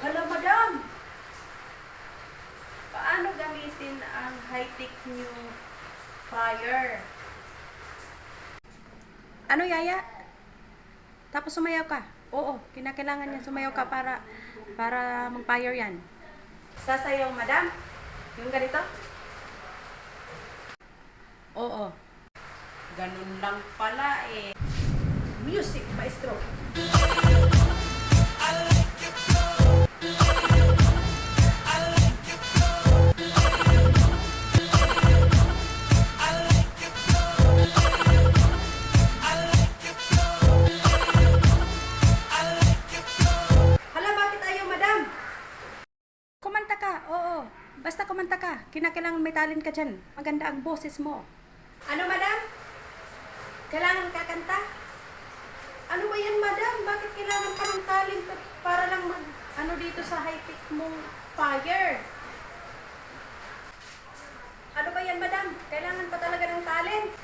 Hello, madam. Paano gamitin ang high-tech new fire? Ano, Yaya? Tapos sumayaw ka? Oo, kinakailangan niya sumayaw ka para mag-fire yan. Sasayaw, madam? Yung ganito? Oo. Ganun lang pala eh. Music, maestro. Hala, bakit ayaw, madam? Kumanta ka, oo. Basta kumanta ka. Kinakailangan may talent ka dyan. Maganda ang boses mo. Ano, madam? Kailangan kakanta? Ano ba yan, madam? Bakit kailangan pa ng talent para lang ano dito sa high-tech mong fire? Ano ba yan, madam? Kailangan pa talaga ng talent?